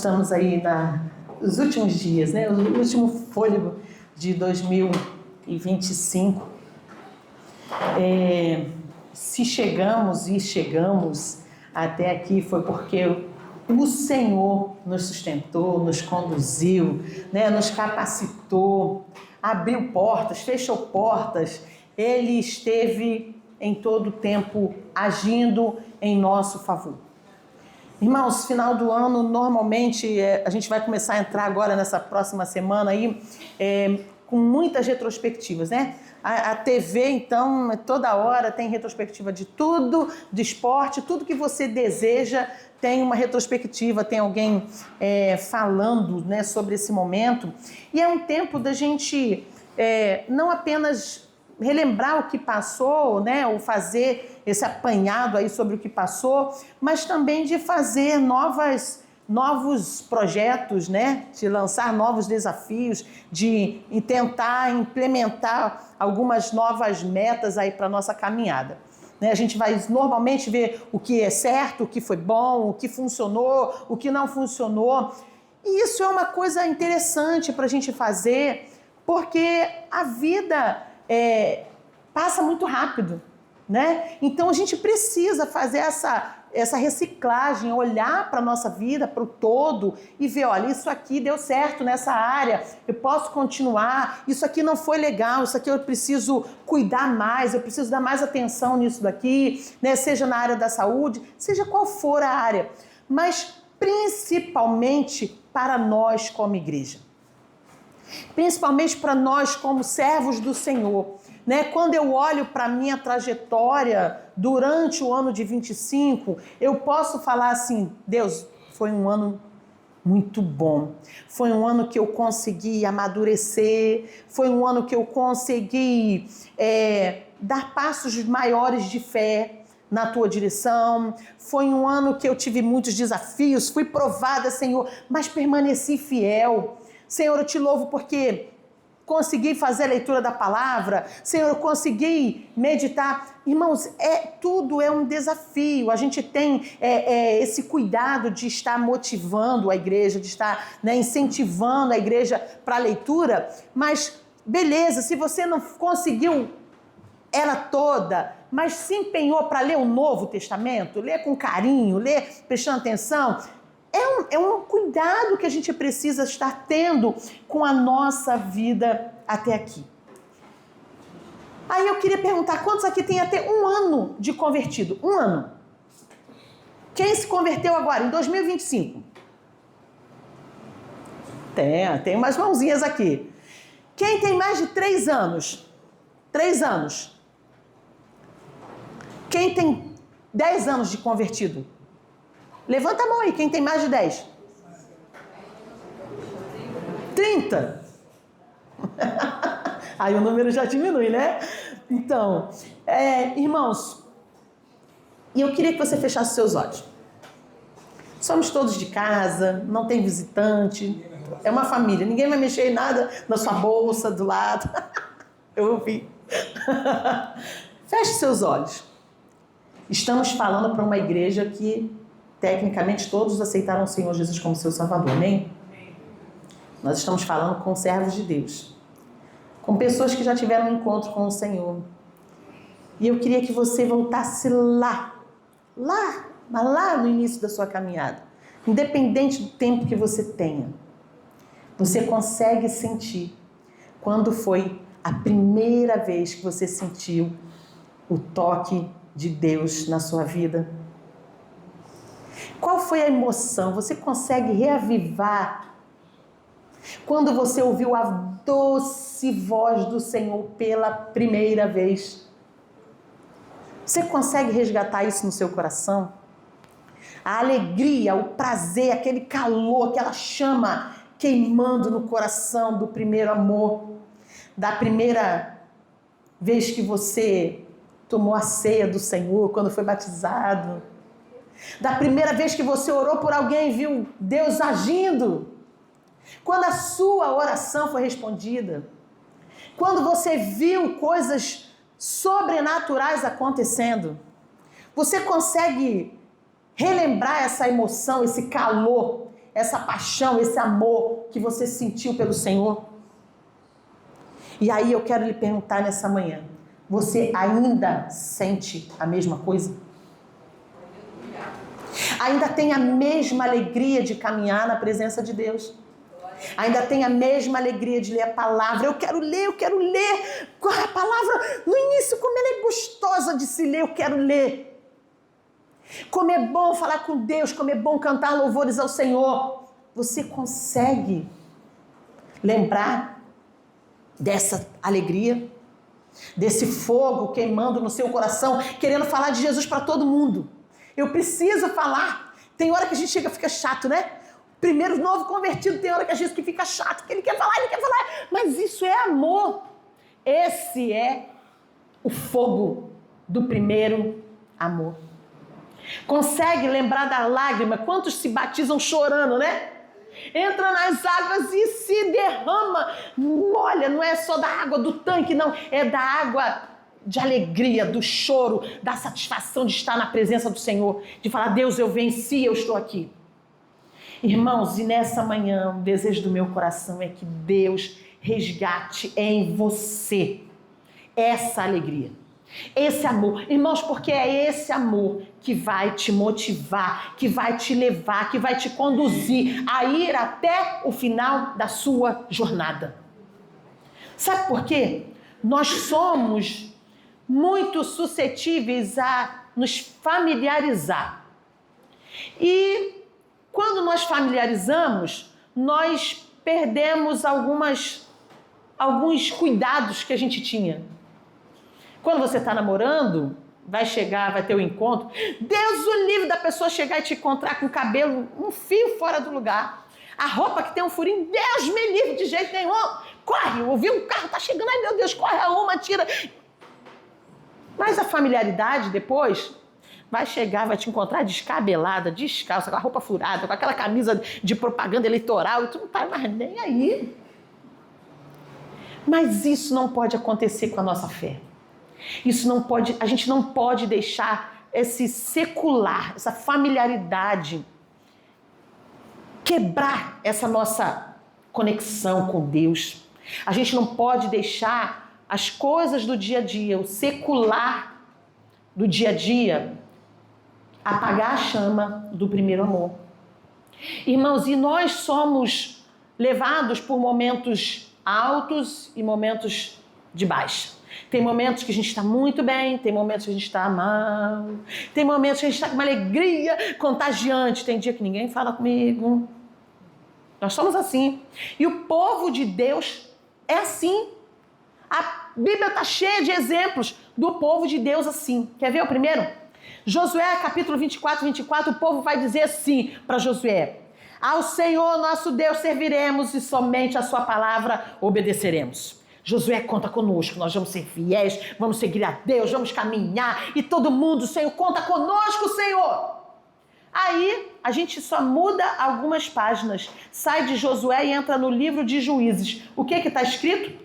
estamos aí nos últimos dias, né? O último fôlego de 2025. Se chegamos até aqui foi porque o Senhor nos sustentou, nos conduziu, né? Nos capacitou, abriu portas, fechou portas. Ele esteve em todo o tempo agindo em nosso favor. Irmãos, final do ano, normalmente, a gente vai começar a entrar agora nessa próxima semana aí, com muitas retrospectivas, né? A TV, então, toda hora tem retrospectiva de tudo, de esporte, tudo que você deseja tem uma retrospectiva, tem alguém falando, né, sobre esse momento. E é um tempo da gente não apenas relembrar o que passou, né, ou fazer esse apanhado aí sobre o que passou, mas também de fazer novos projetos, né, de lançar novos desafios, de tentar implementar algumas novas metas aí para a nossa caminhada. A gente vai normalmente ver o que é certo, o que foi bom, o que funcionou, o que não funcionou. E isso é uma coisa interessante para a gente fazer, porque a vida passa muito rápido, né? Então a gente precisa fazer essa reciclagem, olhar para a nossa vida, para o todo e ver, olha, isso aqui deu certo nessa área, eu posso continuar, isso aqui não foi legal, isso aqui eu preciso cuidar mais, eu preciso dar mais atenção nisso daqui, né? Seja na área da saúde, seja qual for a área, mas principalmente para nós como igreja. Principalmente para nós como servos do Senhor, né? Quando eu olho para a minha trajetória durante o ano de 25, eu posso falar assim, Deus, foi um ano muito bom, foi um ano que eu consegui amadurecer, foi um ano que eu consegui dar passos maiores de fé na tua direção, foi um ano que eu tive muitos desafios, fui provada, Senhor, mas permaneci fiel. Senhor, eu te louvo porque consegui fazer a leitura da palavra, Senhor, eu consegui meditar. Irmãos, tudo é um desafio. A gente tem esse cuidado de estar motivando a igreja, de estar, né, incentivando a igreja para a leitura, mas beleza, se você não conseguiu ela toda, mas se empenhou para ler o Novo Testamento, ler com carinho, ler prestando atenção, é um cuidado que a gente precisa estar tendo com a nossa vida até aqui. Aí eu queria perguntar, quantos aqui tem até um ano de convertido? Um ano. Quem se converteu agora, em 2025? Tem umas mãozinhas aqui. Quem tem mais de 3 anos? 3 anos. Quem tem 10 anos de convertido? Levanta a mão aí, quem tem mais de 10? 30. Aí o número já diminui, né? Então, irmãos, e eu queria que você fechasse seus olhos. Somos todos de casa, não tem visitante, é uma família, ninguém vai mexer em nada na sua bolsa, do lado. Eu ouvi. Feche seus olhos. Estamos falando para uma igreja que tecnicamente todos aceitaram o Senhor Jesus como seu Salvador, amém? Nós estamos falando com servos de Deus, com pessoas que já tiveram um encontro com o Senhor. E eu queria que você voltasse lá no início da sua caminhada. Independente do tempo que você tenha, você consegue sentir quando foi a primeira vez que você sentiu o toque de Deus na sua vida? Qual foi a emoção? Você consegue reavivar quando você ouviu a doce voz do Senhor pela primeira vez? Você consegue resgatar isso no seu coração? A alegria, o prazer, aquele calor, aquela chama queimando no coração do primeiro amor, da primeira vez que você tomou a ceia do Senhor, quando foi batizado, da primeira vez que você orou por alguém e viu Deus agindo, quando a sua oração foi respondida, quando você viu coisas sobrenaturais acontecendo, você consegue relembrar essa emoção, esse calor, essa paixão, esse amor que você sentiu pelo Senhor? E aí eu quero lhe perguntar nessa manhã, você ainda sente a mesma coisa? Ainda tem a mesma alegria de caminhar na presença de Deus? Ainda tem a mesma alegria de ler a palavra? Eu quero ler a palavra no início, como ela é gostosa de se ler, eu quero ler. Como é bom falar com Deus, como é bom cantar louvores ao Senhor. Você consegue lembrar dessa alegria? Desse fogo queimando no seu coração, querendo falar de Jesus para todo mundo? Eu preciso falar. Tem hora que a gente chega, fica chato, né? Primeiro novo convertido, tem hora que a gente fica chato, que ele quer falar. Mas isso é amor. Esse é o fogo do primeiro amor. Consegue lembrar da lágrima? Quantos se batizam chorando, né? Entra nas águas e se derrama. Olha, não é só da água do tanque, não. É da água de alegria, do choro, da satisfação de estar na presença do Senhor. De falar, Deus, eu venci, eu estou aqui. Irmãos, e nessa manhã, o desejo do meu coração é que Deus resgate em você essa alegria, esse amor. Irmãos, porque é esse amor que vai te motivar, que vai te levar, que vai te conduzir a ir até o final da sua jornada. Sabe por quê? Nós somos muito suscetíveis a nos familiarizar. E quando nós familiarizamos, nós perdemos alguns cuidados que a gente tinha. Quando você está namorando, vai ter o encontro. Deus o livre da pessoa chegar e te encontrar com o cabelo, um fio fora do lugar. A roupa que tem um furinho, Deus me livre de jeito nenhum. Corre, ouviu um carro, tá chegando, ai meu Deus, corre, arruma, tira. Mas a familiaridade depois vai chegar, vai te encontrar descabelada, descalça, com a roupa furada, com aquela camisa de propaganda eleitoral, e tu não tá mais nem aí. Mas isso não pode acontecer com a nossa fé. Isso não pode, a gente não pode deixar esse secular, essa familiaridade quebrar essa nossa conexão com Deus. A gente não pode deixar as coisas do dia a dia, o secular do dia a dia, apagar a chama do primeiro amor. Irmãos, e nós somos levados por momentos altos e momentos de baixa. Tem momentos que a gente está muito bem, tem momentos que a gente está mal, tem momentos que a gente está com uma alegria contagiante, tem dia que ninguém fala comigo. Nós somos assim. E o povo de Deus é assim. A Bíblia está cheia de exemplos do povo de Deus assim. Quer ver o primeiro? Josué, capítulo 24, o povo vai dizer assim para Josué: ao Senhor nosso Deus serviremos e somente a sua palavra obedeceremos. Josué, conta conosco, nós vamos ser fiéis, vamos seguir a Deus, vamos caminhar e todo mundo, Senhor, conta conosco, Senhor. Aí a gente só muda algumas páginas, sai de Josué e entra no livro de Juízes. O que está escrito?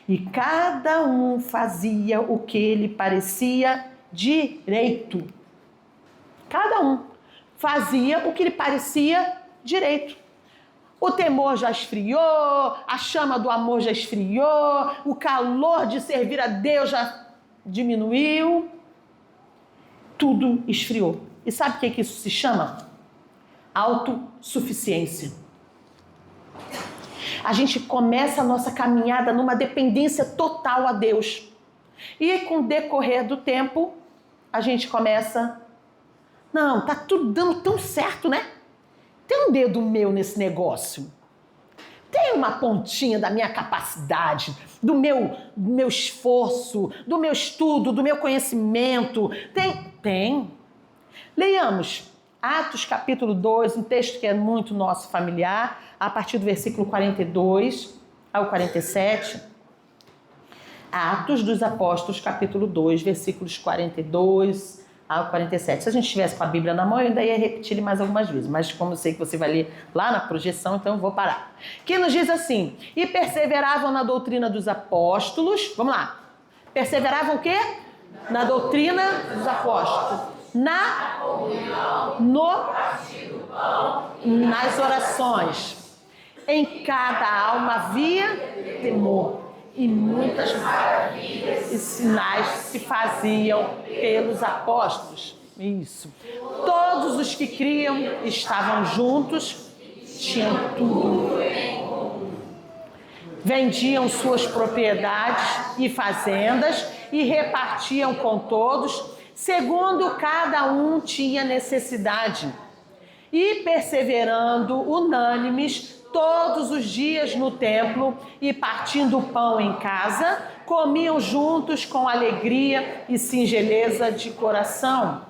E cada um fazia o que lhe parecia direito. Cada um fazia o que lhe parecia direito. O temor já esfriou, a chama do amor já esfriou, o calor de servir a Deus já diminuiu. Tudo esfriou. E sabe o que isso se chama? Autossuficiência. A gente começa a nossa caminhada numa dependência total a Deus. E com o decorrer do tempo, a gente começa... Não, tá tudo dando tão certo, né? Tem um dedo meu nesse negócio. Tem uma pontinha da minha capacidade, do meu esforço, do meu estudo, do meu conhecimento. Tem. Leiamos Atos capítulo 2, um texto que é muito nosso familiar, a partir do versículo 42 ao 47. Atos dos Apóstolos, capítulo 2, versículos 42 ao 47. Se a gente estivesse com a Bíblia na mão, eu ainda ia repetir ele mais algumas vezes, mas como eu sei que você vai ler lá na projeção, então eu vou parar. Que nos diz assim: e perseveravam na doutrina dos apóstolos. Vamos lá. Perseveravam o quê? Na doutrina dos apóstolos. No partido nas orações. Em cada alma havia temor, e muitas maravilhas e sinais se faziam pelos apóstolos. Isso. Todos os que criam estavam juntos, tinham tudo em comum. Vendiam suas propriedades e fazendas e repartiam com todos, segundo cada um tinha necessidade. E perseverando unânimes todos os dias no templo e partindo o pão em casa, comiam juntos com alegria e singeleza de coração,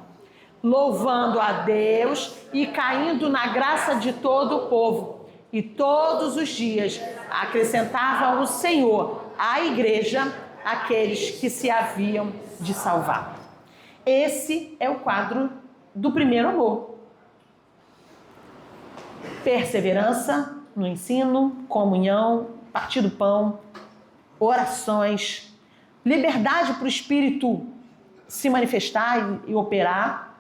louvando a Deus e caindo na graça de todo o povo. E todos os dias acrescentavam o Senhor à igreja aqueles que se haviam de salvar. Esse é o quadro do primeiro amor. Perseverança no ensino, comunhão, partir do pão, orações, liberdade para o Espírito se manifestar e operar,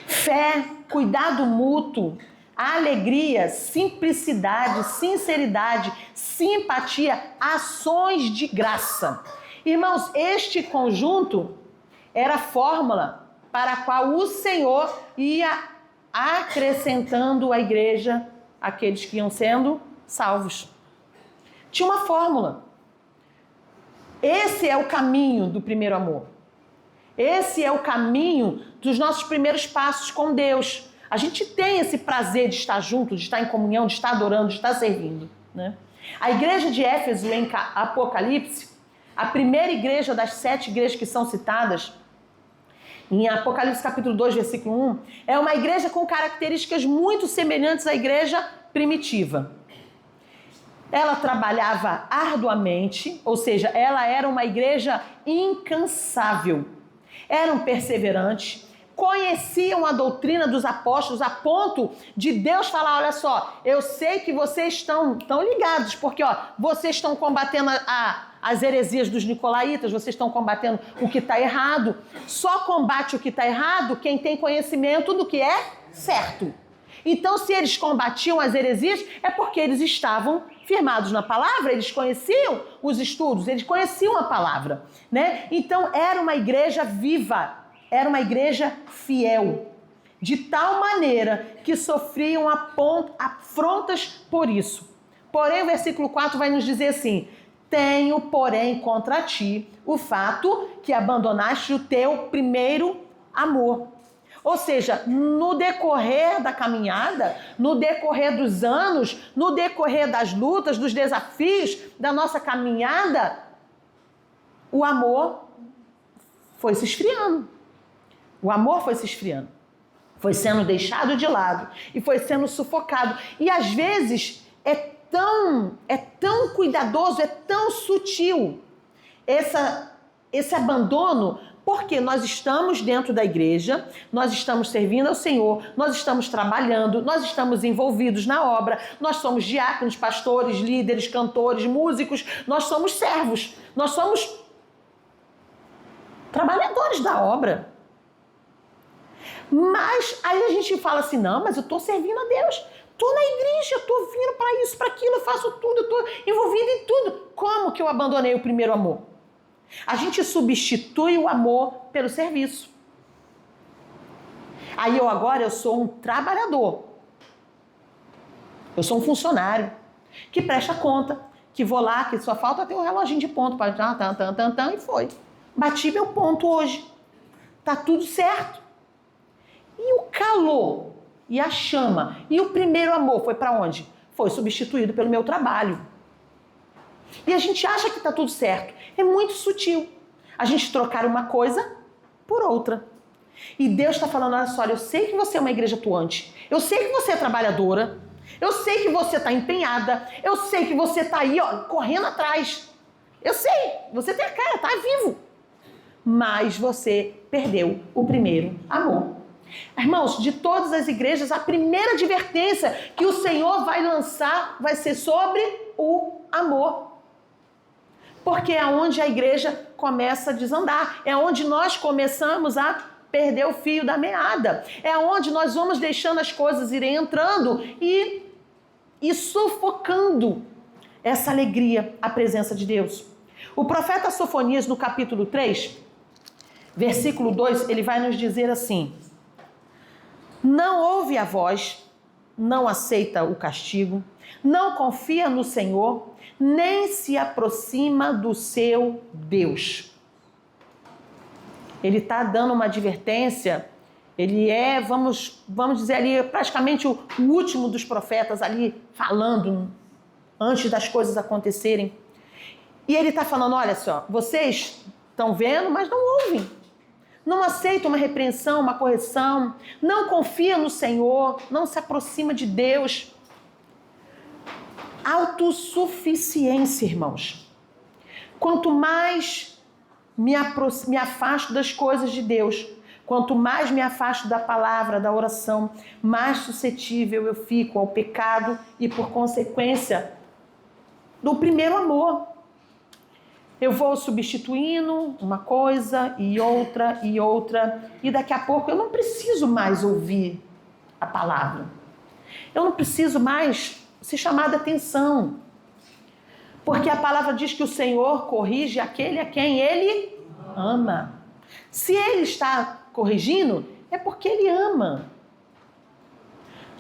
fé, cuidado mútuo, alegria, simplicidade, sinceridade, simpatia, ações de graça. Irmãos, este conjunto era a fórmula para a qual o Senhor ia acrescentando à igreja aqueles que iam sendo salvos. Tinha uma fórmula. Esse é o caminho do primeiro amor. Esse é o caminho dos nossos primeiros passos com Deus. A gente tem esse prazer de estar junto, de estar em comunhão, de estar adorando, de estar servindo, né? A igreja de Éfeso, em Apocalipse, a primeira igreja das 7 igrejas que são citadas, em Apocalipse capítulo 2, versículo 1, é uma igreja com características muito semelhantes à igreja primitiva. Ela trabalhava arduamente, ou seja, ela era uma igreja incansável. Eram perseverantes, conheciam a doutrina dos apóstolos a ponto de Deus falar, olha só, eu sei que vocês estão ligados, porque vocês estão combatendo as heresias dos nicolaítas, vocês estão combatendo o que está errado. Só combate o que está errado quem tem conhecimento do que é certo. Então, se eles combatiam as heresias, é porque eles estavam firmados na palavra, eles conheciam os estudos, eles conheciam a palavra, né? Então, era uma igreja viva, era uma igreja fiel, de tal maneira que sofriam afrontas por isso. Porém, o versículo 4 vai nos dizer assim: tenho, porém, contra ti o fato que abandonaste o teu primeiro amor. Ou seja, no decorrer da caminhada, no decorrer dos anos, no decorrer das lutas, dos desafios da nossa caminhada, o amor foi se esfriando. O amor foi se esfriando. Foi sendo deixado de lado e foi sendo sufocado. E às vezes é tão cuidadoso, é tão sutil esse abandono, porque nós estamos dentro da igreja, nós estamos servindo ao Senhor, nós estamos trabalhando, nós estamos envolvidos na obra, nós somos diáconos, pastores, líderes, cantores, músicos, nós somos servos, nós somos trabalhadores da obra. Mas aí a gente fala assim, não, mas eu estou servindo a Deus, estou na igreja, estou vindo para isso, para aquilo, eu faço tudo, estou envolvido em tudo. Como que eu abandonei o primeiro amor? A gente substitui o amor pelo serviço. Aí eu sou um trabalhador. Eu sou um funcionário que presta conta, que vou lá, que só falta ter um reloginho de ponto para e foi. Bati meu ponto hoje. Tá tudo certo. E o calor, e a chama, e o primeiro amor foi para onde? Foi substituído pelo meu trabalho. E a gente acha que está tudo certo. É muito sutil. A gente trocar uma coisa por outra. E Deus está falando, olha só, eu sei que você é uma igreja atuante. Eu sei que você é trabalhadora. Eu sei que você está empenhada. Eu sei que você está aí, correndo atrás. Eu sei, você tem a cara, está vivo. Mas você perdeu o primeiro amor. Irmãos, de todas as igrejas, a primeira advertência que o Senhor vai lançar vai ser sobre o amor. Porque é onde a igreja começa a desandar, é onde nós começamos a perder o fio da meada. É onde nós vamos deixando as coisas irem entrando e sufocando essa alegria, a presença de Deus. O profeta Sofonias, no capítulo 3, versículo 2, ele vai nos dizer assim: não ouve a voz, não aceita o castigo, não confia no Senhor, nem se aproxima do seu Deus. Ele está dando uma advertência, ele é, vamos dizer ali, praticamente o último dos profetas ali, falando antes das coisas acontecerem. E ele está falando, olha só, vocês estão vendo, mas não ouvem. Não aceitam uma repreensão, uma correção, não confia no Senhor, não se aproxima de Deus. Autossuficiência, irmãos. Quanto mais me afasto das coisas de Deus, quanto mais me afasto da palavra, da oração, mais suscetível eu fico ao pecado e, por consequência, do primeiro amor. Eu vou substituindo uma coisa e outra, e daqui a pouco eu não preciso mais ouvir a palavra. Eu não preciso mais ser chamada atenção. Porque a palavra diz que o Senhor corrige aquele a quem Ele ama. Se Ele está corrigindo, é porque Ele ama.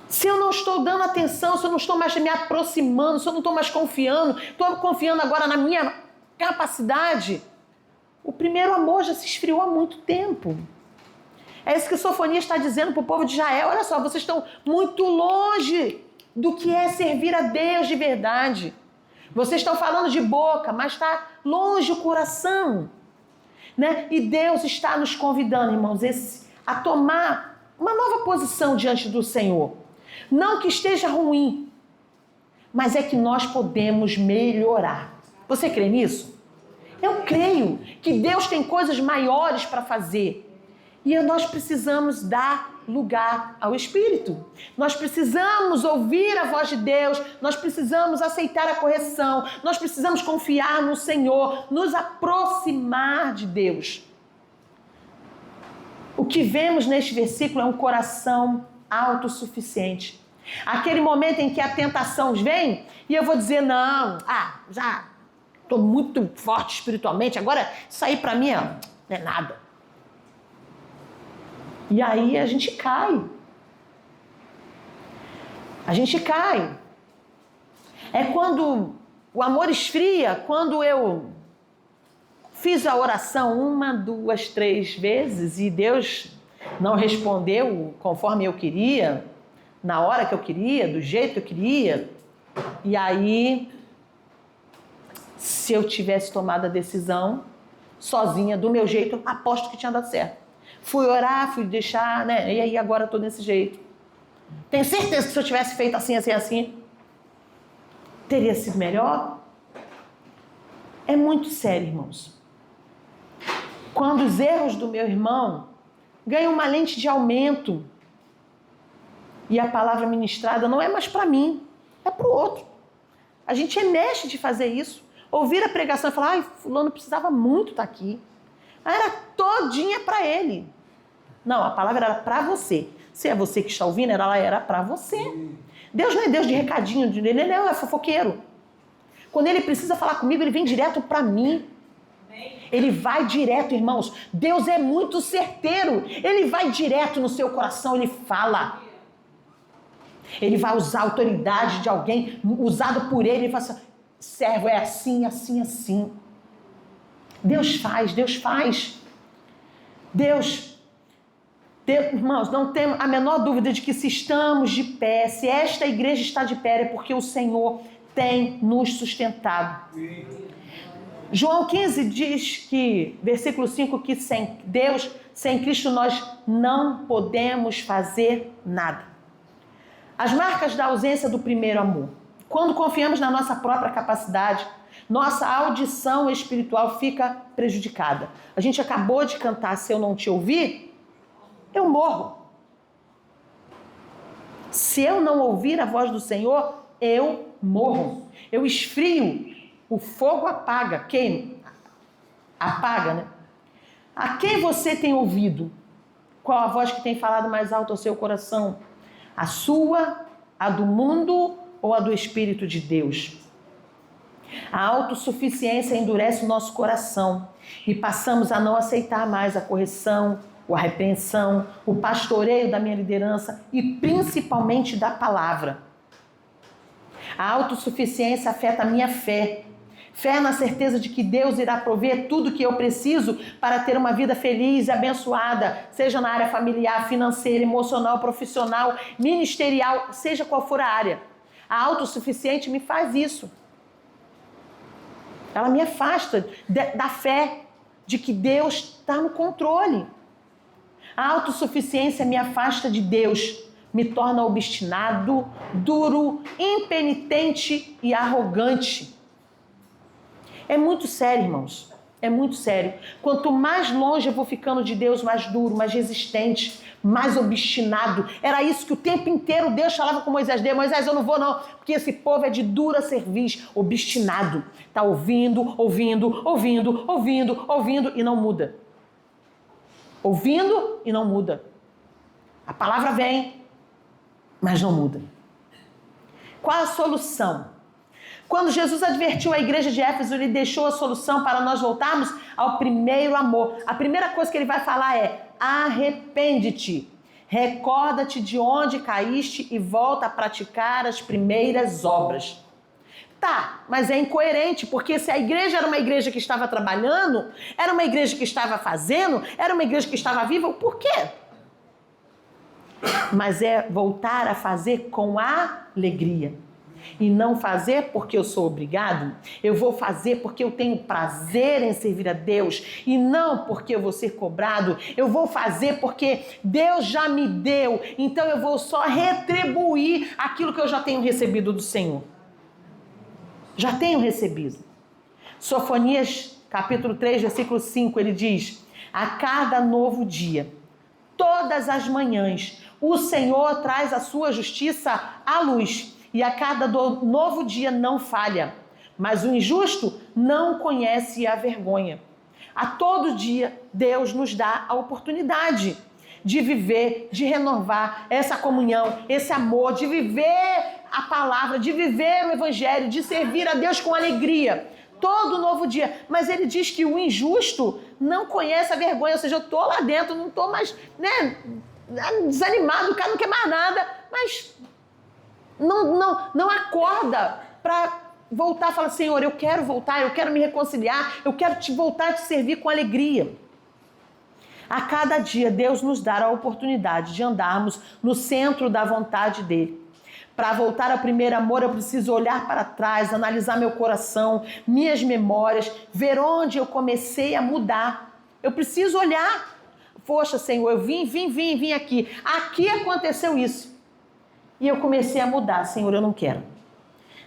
Se eu não estou dando atenção, se eu não estou mais me aproximando, se eu não estou mais confiando, estou confiando agora na minha capacidade, o primeiro amor já se esfriou há muito tempo. É isso que Sofonias está dizendo para o povo de Israel. Olha só, vocês estão muito longe do que é servir a Deus de verdade. Vocês estão falando de boca, mas está longe o coração, né? E Deus está nos convidando, irmãos, a tomar uma nova posição diante do Senhor. Não que esteja ruim, mas é que nós podemos melhorar. Você crê nisso? Eu creio que Deus tem coisas maiores para fazer. E nós precisamos dar lugar ao Espírito. Nós precisamos ouvir a voz de Deus. Nós precisamos aceitar a correção. Nós precisamos confiar no Senhor. Nos aproximar de Deus. O que vemos neste versículo é um coração autossuficiente. Aquele momento em que a tentação vem e eu vou dizer, não, já estou muito forte espiritualmente, agora isso aí para mim não é nada. E aí a gente cai. A gente cai. É quando o amor esfria, quando eu fiz a oração 1, 2, 3 vezes e Deus não respondeu conforme eu queria, na hora que eu queria, do jeito que eu queria. E aí, se eu tivesse tomado a decisão sozinha, do meu jeito, aposto que tinha dado certo. Fui orar, fui deixar, né? E aí agora eu tô desse jeito. Tenho certeza que se eu tivesse feito assim, assim, assim, teria sido melhor. É muito sério, irmãos. Quando os erros do meu irmão ganham uma lente de aumento e a palavra ministrada não é mais para mim, é para o outro. A gente mexe de fazer isso. Ouvir a pregação e falar, ai, fulano precisava muito estar aqui. Era todinha para ele. Não, a palavra era para você. Se é você que está ouvindo, ela era para você. Deus não é Deus de recadinho, ele não é fofoqueiro. Quando ele precisa falar comigo, ele vem direto para mim. Ele vai direto, irmãos. Deus é muito certeiro. Ele vai direto no seu coração, ele fala. Ele vai usar a autoridade de alguém, usado por ele, e fala assim, servo, é assim, assim, assim. Deus faz, Deus faz. Deus, irmãos, não temos a menor dúvida de que se estamos de pé, se esta igreja está de pé, é porque o Senhor tem nos sustentado. João 15 diz que, versículo 5, que sem Deus, sem Cristo, nós não podemos fazer nada. As marcas da ausência do primeiro amor. Quando confiamos na nossa própria capacidade, nossa audição espiritual fica prejudicada. A gente acabou de cantar, se eu não te ouvir, eu morro. Se eu não ouvir a voz do Senhor, eu morro. Eu esfrio. O fogo apaga. Quem? Apaga, né? A quem você tem ouvido? Qual a voz que tem falado mais alto ao seu coração? A sua, a do mundo ou a do Espírito de Deus? A autossuficiência endurece o nosso coração e passamos a não aceitar mais a correção, a repreensão, o pastoreio da minha liderança e principalmente da palavra. A autossuficiência afeta a minha fé. Fé na certeza de que Deus irá prover tudo que eu preciso para ter uma vida feliz e abençoada, seja na área familiar, financeira, emocional, profissional, ministerial, seja qual for a área. A autossuficiente me faz isso. Ela me afasta da fé de que Deus está no controle. A autossuficiência me afasta de Deus, me torna obstinado, duro, impenitente e arrogante. É muito sério, irmãos. É muito sério. Quanto mais longe eu vou ficando de Deus, mais duro, mais resistente, mais obstinado. Era isso que o tempo inteiro Deus falava com Moisés. Moisés, eu não vou não, porque esse povo é de dura cerviz, obstinado. Está ouvindo e não muda. Ouvindo e não muda. A palavra vem, mas não muda. Qual a solução? Quando Jesus advertiu a igreja de Éfeso, ele deixou a solução para nós voltarmos ao primeiro amor. A primeira coisa que ele vai falar é: arrepende-te, recorda-te de onde caíste e volta a praticar as primeiras obras. Tá, mas é incoerente, porque se a igreja era uma igreja que estava trabalhando, era uma igreja que estava fazendo, era uma igreja que estava viva, por quê? Mas é voltar a fazer com alegria. E não fazer porque eu sou obrigado. Eu vou fazer porque eu tenho prazer em servir a Deus e não porque eu vou ser cobrado. Eu vou fazer porque Deus já me deu, então eu vou só retribuir aquilo que eu já tenho recebido do Senhor. Já tenho recebido. Sofonias, capítulo 3, versículo 5, ele diz: a cada novo dia, todas as manhãs, o Senhor traz a sua justiça à luz. E a cada novo dia não falha, mas o injusto não conhece a vergonha. A todo dia, Deus nos dá a oportunidade de viver, de renovar essa comunhão, esse amor, de viver a palavra, de viver o evangelho, de servir a Deus com alegria. Todo novo dia. Mas ele diz que o injusto não conhece a vergonha, ou seja, eu estou lá dentro, não estou mais desanimado, o cara não quer mais nada, mas não acorda para voltar e falar: Senhor, eu quero voltar, eu quero me reconciliar, eu quero voltar a te servir com alegria. A cada dia Deus nos dá a oportunidade de andarmos no centro da vontade dele. Para voltar ao primeiro amor, eu preciso olhar para trás, analisar meu coração, minhas memórias, ver onde eu comecei a mudar. Eu preciso olhar. Poxa, Senhor, eu vim aqui. Aqui aconteceu isso. E eu comecei a mudar. Senhor, eu não quero.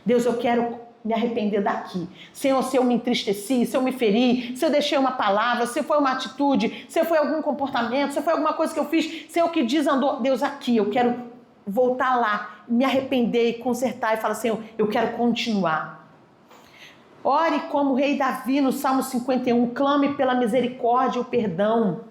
Deus, eu quero me arrepender daqui. Senhor, se eu me entristeci, se eu me feri, se eu deixei uma palavra, se foi uma atitude, se foi algum comportamento, se foi alguma coisa que eu fiz, Senhor, que desandou. Deus, aqui, eu quero voltar lá, me arrepender e consertar e falar: Senhor, eu quero continuar. Ore como o rei Davi no Salmo 51, clame pela misericórdia e o perdão.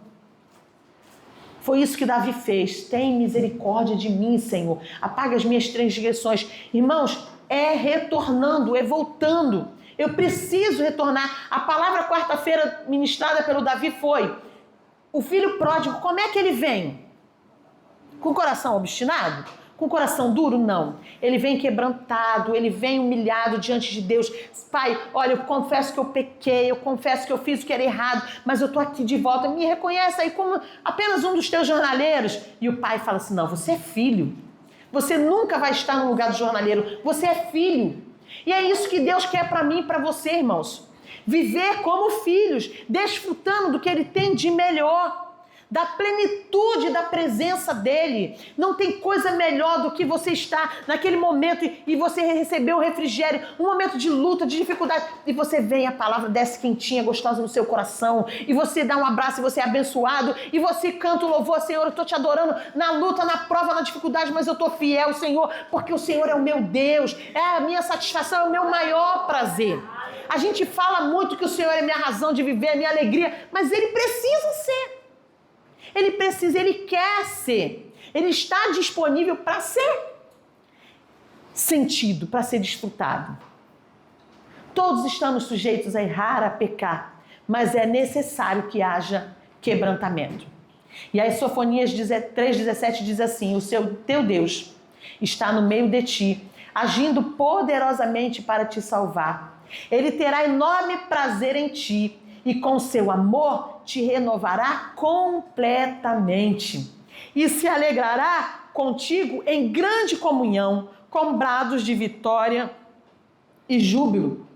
Foi isso que Davi fez. Tem misericórdia de mim, Senhor. Apaga as minhas transgressões. Irmãos, é retornando, é voltando. Eu preciso retornar. A palavra quarta-feira ministrada pelo Davi foi: o filho pródigo, como é que ele vem? Com o coração obstinado? Com o coração duro? Não. Ele vem quebrantado, ele vem humilhado diante de Deus. Pai, olha, eu confesso que eu pequei, eu confesso que eu fiz o que era errado, mas eu tô aqui de volta, me reconhece aí como apenas um dos teus jornaleiros. E o pai fala assim: não, você é filho. Você nunca vai estar no lugar do jornaleiro, você é filho. E é isso que Deus quer para mim e para você, irmãos. Viver como filhos, desfrutando do que ele tem de melhor. Da plenitude da presença dele. Não tem coisa melhor do que você estar naquele momento e você receber o refrigério, um momento de luta, de dificuldade, e você vem, a palavra desce quentinha, gostosa no seu coração, e você dá um abraço e você é abençoado, e você canta o louvor: Senhor, eu estou te adorando na luta, na prova, na dificuldade, mas eu estou fiel, Senhor, porque o Senhor é o meu Deus, é a minha satisfação, é o meu maior prazer. A gente fala muito que o Senhor é minha razão de viver, é minha alegria, mas ele precisa ser. Ele precisa, ele quer ser. Ele está disponível para ser sentido, para ser desfrutado. Todos estamos sujeitos a errar, a pecar, mas é necessário que haja quebrantamento. E aí Sofonias 3,17 diz assim: teu Deus está no meio de ti, agindo poderosamente para te salvar. Ele terá enorme prazer em ti e com seu amor te renovará completamente. E se alegrará contigo em grande comunhão, com brados de vitória e júbilo.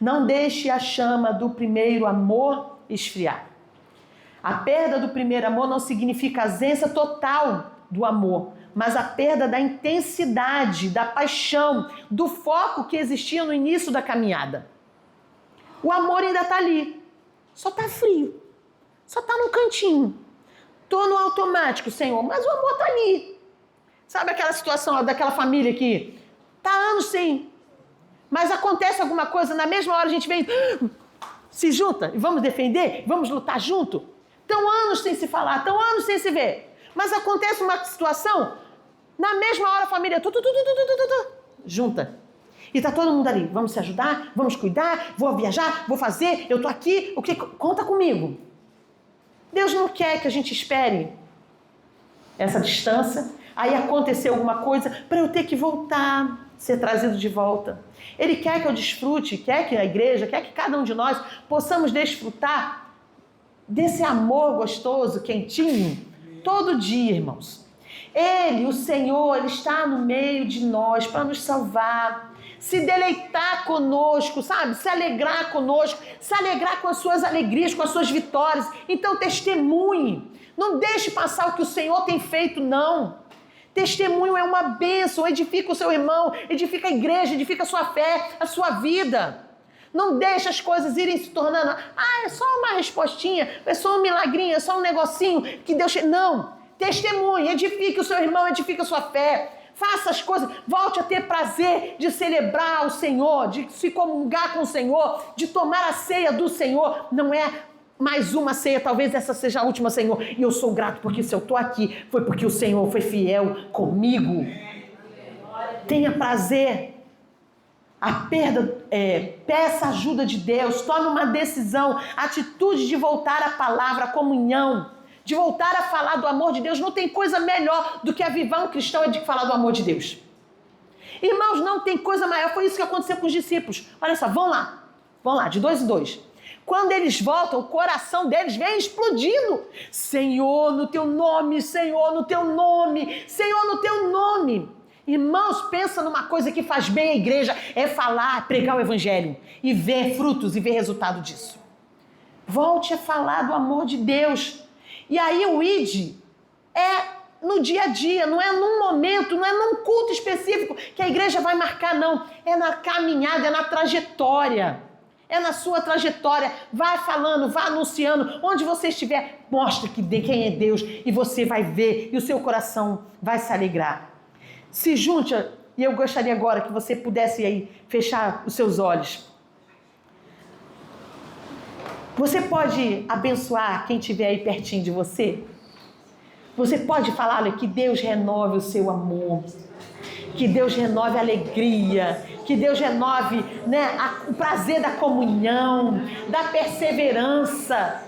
Não deixe a chama do primeiro amor esfriar. A perda do primeiro amor não significa a ausência total do amor, mas a perda da intensidade, da paixão, do foco que existia no início da caminhada. O amor ainda está ali, só está frio, só está num cantinho. Estou no automático, Senhor, mas o amor está ali. Sabe aquela situação daquela família que está anos sem, mas acontece alguma coisa, na mesma hora a gente vem, se junta e vamos defender, vamos lutar junto. Estão anos sem se falar, estão anos sem se ver. Mas acontece uma situação, na mesma hora a família junta. E está todo mundo ali, vamos se ajudar, vamos cuidar, vou viajar, vou fazer, eu estou aqui, conta comigo. Deus não quer que a gente espere essa distância, aí acontecer alguma coisa para eu ter que voltar, ser trazido de volta. Ele quer que eu desfrute, quer que a igreja, quer que cada um de nós possamos desfrutar desse amor gostoso, quentinho, todo dia, irmãos. Ele, o Senhor, Ele está no meio de nós para nos salvar, se deleitar conosco, sabe? Se alegrar conosco, se alegrar com as suas alegrias, com as suas vitórias. Então testemunhe, não deixe passar o que o Senhor tem feito, não. Testemunho é uma bênção, edifica o seu irmão, edifica a igreja, edifica a sua fé, a sua vida. Não deixe as coisas irem se tornando, é só uma respostinha, é só um milagrinho, é só um negocinho que Deus... Não, testemunhe, edifique o seu irmão, edifique a sua fé. Faça as coisas, volte a ter prazer de celebrar o Senhor, de se comungar com o Senhor, de tomar a ceia do Senhor. Não é mais uma ceia, talvez essa seja a última, Senhor. E eu sou grato porque se eu estou aqui, foi porque o Senhor foi fiel comigo. Tenha prazer. Peça ajuda de Deus, tome uma decisão, atitude de voltar à palavra, à comunhão, de voltar a falar do amor de Deus. Não tem coisa melhor do que avivar um cristão de falar do amor de Deus. Irmãos, não tem coisa maior. Foi isso que aconteceu com os discípulos. Olha só, vão lá, de 2 em 2. Quando eles voltam, o coração deles vem explodindo. Senhor, no teu nome, Senhor, no teu nome, Senhor, no teu nome. Irmãos, pensa numa coisa que faz bem a igreja, é falar, pregar o evangelho e ver frutos e ver resultado disso. Volte a falar do amor de Deus. E aí o ID é no dia a dia, não é num momento, não é num culto específico que a igreja vai marcar, não. É na caminhada, é na trajetória. É na sua trajetória. Vai falando, vai anunciando. Onde você estiver, mostre quem é Deus e você vai ver e o seu coração vai se alegrar. Se junte, e eu gostaria agora que você pudesse aí fechar os seus olhos. Você pode abençoar quem estiver aí pertinho de você? Você pode falar, olha, que Deus renove o seu amor, que Deus renove a alegria, que Deus renove, o prazer da comunhão, da perseverança,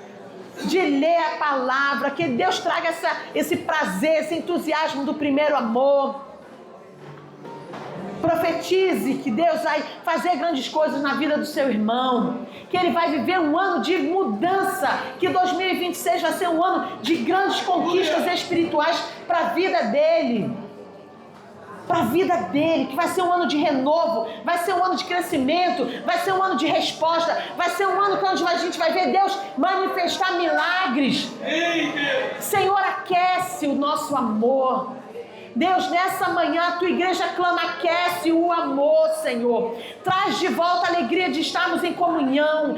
de ler a palavra, que Deus traga esse prazer, esse entusiasmo do primeiro amor. Profetize que Deus vai fazer grandes coisas na vida do seu irmão, que ele vai viver um ano de mudança, que 2026 vai ser um ano de grandes conquistas espirituais para a vida dele. Que vai ser um ano de renovo, vai ser um ano de crescimento, vai ser um ano de resposta, vai ser um ano onde a gente vai ver Deus manifestar milagres. Senhor, aquece o nosso amor. Deus, nessa manhã a tua igreja clama, aquece o amor, Senhor. Traz de volta a alegria de estarmos em comunhão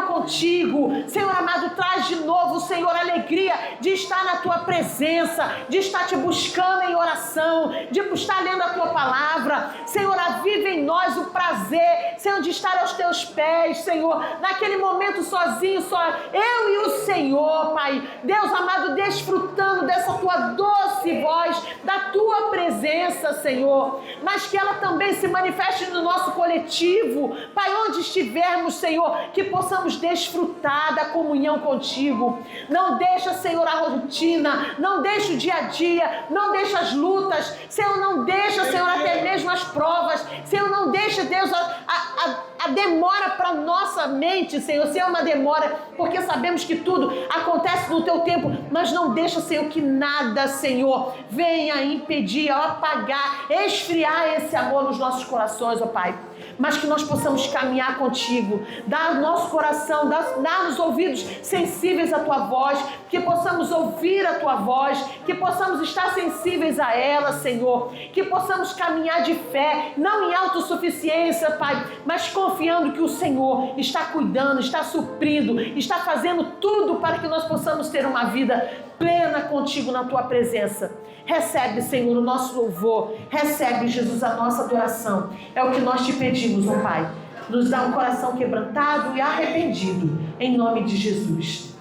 contigo. Senhor amado, traz de novo, Senhor, a alegria de estar na tua presença, de estar te buscando em oração, de estar lendo a tua palavra. Senhor, aviva em nós o prazer, Senhor, de estar aos teus pés, Senhor, naquele momento sozinho, só eu e o Senhor, Pai. Deus amado, desfrutando dessa tua doce voz, da tua presença, Senhor, mas que ela também se manifeste no nosso coletivo, Pai, onde estivermos, Senhor, que possamos desfrutar da comunhão contigo. Não deixa, Senhor, a rotina, não deixa o dia a dia, não deixa as lutas, Senhor, não deixa, Senhor, até mesmo as provas, Senhor, não deixa, Deus, a demora para nossa mente, Senhor, se é uma demora, porque sabemos que tudo acontece no teu tempo, mas não deixa, Senhor, que nada, Senhor, venha impedir, apagar, esfriar esse amor nos nossos corações, ó Pai, mas que nós possamos caminhar contigo, dar nosso coração, dar-nos ouvidos sensíveis à tua voz, que possamos ouvir a tua voz, que possamos estar sensíveis a ela, Senhor, que possamos caminhar de fé, não em autossuficiência, Pai, mas confiando que o Senhor está cuidando, está suprindo, está fazendo tudo para que nós possamos ter uma vida plena contigo na tua presença. Recebe, Senhor, o nosso louvor, recebe, Jesus, a nossa adoração. É o que nós te pedimos, ó Pai. Nos dá um coração quebrantado e arrependido, em nome de Jesus.